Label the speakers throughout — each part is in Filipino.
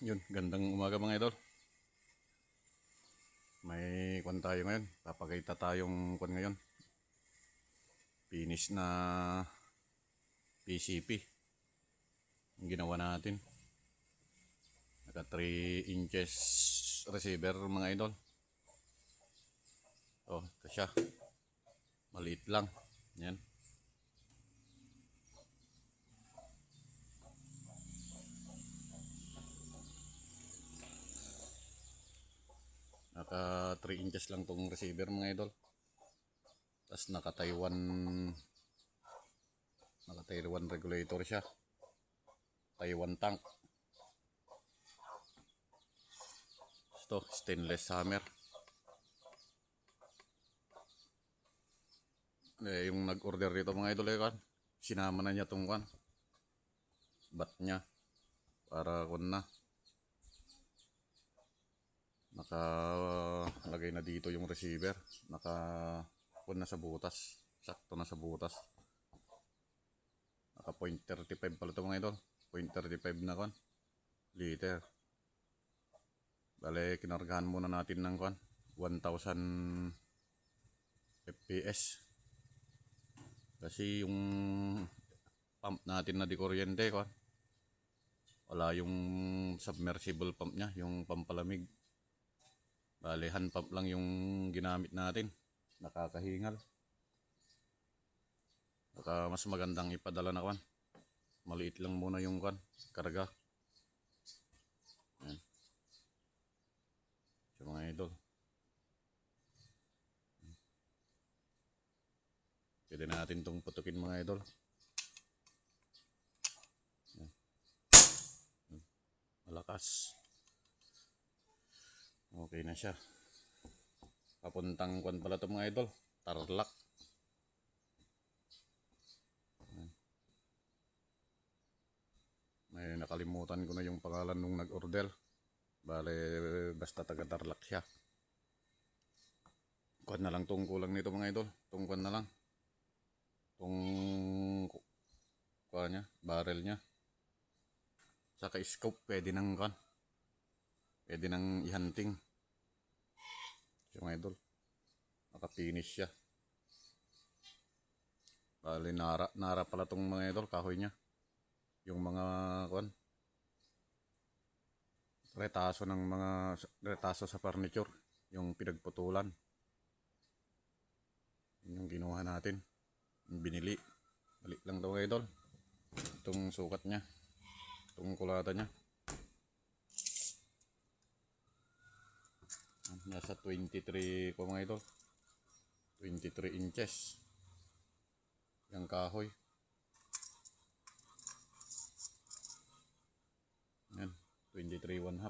Speaker 1: Yun, gandang umaga mga idol. May kwan tayo ngayon. Papakita tayong kwan ngayon. Finish na PCP. Yung ginawa natin. Naka 3 inches receiver mga idol. Oh, ito siya. Maliit lang. Yan. Naka 3 inches lang tong receiver mga idol. Tapos naka Taiwan regulator siya. Taiwan tank. Ito, stainless hammer. Yung nag-order dito mga idol kan, sinama na niya tong kan. Bat niya. Para kun na. Nakalagay na dito yung receiver. Kun na sa butas. Sakto na sa butas. Naka 0.35 pala ito mga idol. 0.35 na kon liter. Bale, kinargahan muna natin ng kon 1000 fps. Kasi yung pump natin na di kuryente kon, wala yung submersible pump nya, yung pampalamig. Bale, hand pump lang yung ginamit natin. Nakakahingal. Baka mas magandang ipadala na kan. Maliit lang muna yung kan, karga. Ayan. So mga idol, pwede natin itong putukin mga idol. Ayan. Malakas. Okay na siya. Papuntang kwan pala ito mga idol, Tarlac. May nakalimutan ko na yung pangalan nung nag-order. Bale, basta taga Tarlac siya. Kwan na lang tong kulang nito mga idol. Tong kwan na lang. Tong kwan niya, barrel niya. Saka scope, pwede nang kwan. Pwede nang ihunting. So mga idol, naka-finish siya. Bale, nara pala tong mga idol, kahoy niya. Yung mga kwan, retaso sa furniture, yung pinagputulan. Yung ginuha natin, yung binili. Balik lang daw idol. Itong sukat niya, itong kulata niya. Nasa 23 po mga idol. 23 inches. Yung kahoy. Yan, 23 1/2.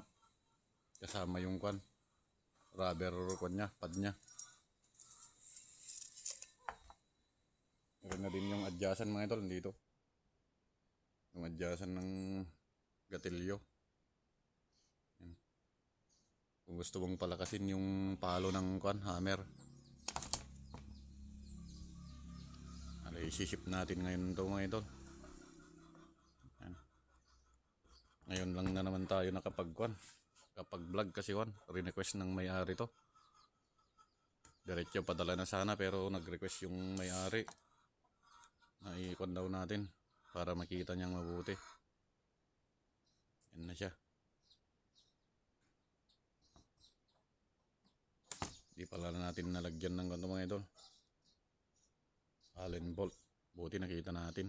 Speaker 1: Kasama yung kwan, rubber kwan niya, pad niya. Meron na din yung adyasan mga idol dito. Yung adyasan ng gatilyo. Yan. Kung gusto mong palakasin yung palo ng kwan, hammer. Isiship natin ngayon ito mga idol. Yan. Ngayon lang na naman tayo nakapag-kwan, kapag vlog kasi kwan, request ng may-ari to. Diretso padala na sana pero nag-request yung may-ari na i-kwan daw natin para makita niyang mabuti. Yan na siya. Di pala natin nalagyan ng ganito mga idol, Allen bolt. Buti nakita natin.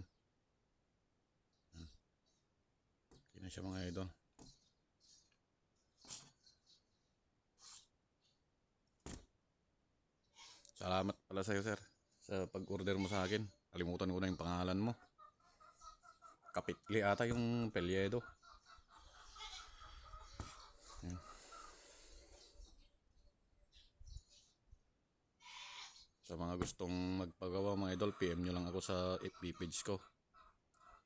Speaker 1: Yan na siya mga idol. Salamat pala sa'yo sir sa pag-order mo sa akin. Kalimutan ko na yung pangalan mo. Kapitli ata yung Pelyedo. Yan. Sa mga gustong magpagawa mga idol, PM nyo lang ako sa FB page ko,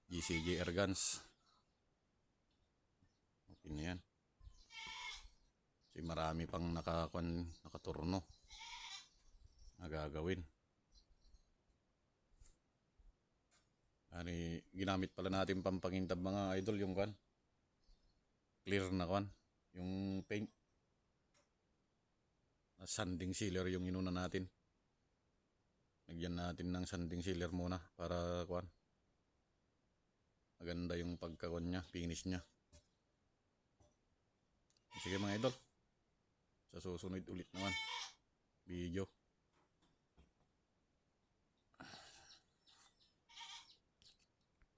Speaker 1: GCG Airguns. Okay na yan. Kasi marami pang nakaturno na gagawin. Ginamit pala natin pampangintab mga idol yung clear na kwan. Yung paint. Sanding sealer yung inuna natin. Lagyan natin ng sanding sealer muna para kwan. Maganda yung pagkakon niya, finish niya. Sige mga idol. Sa susunod ulit naman video.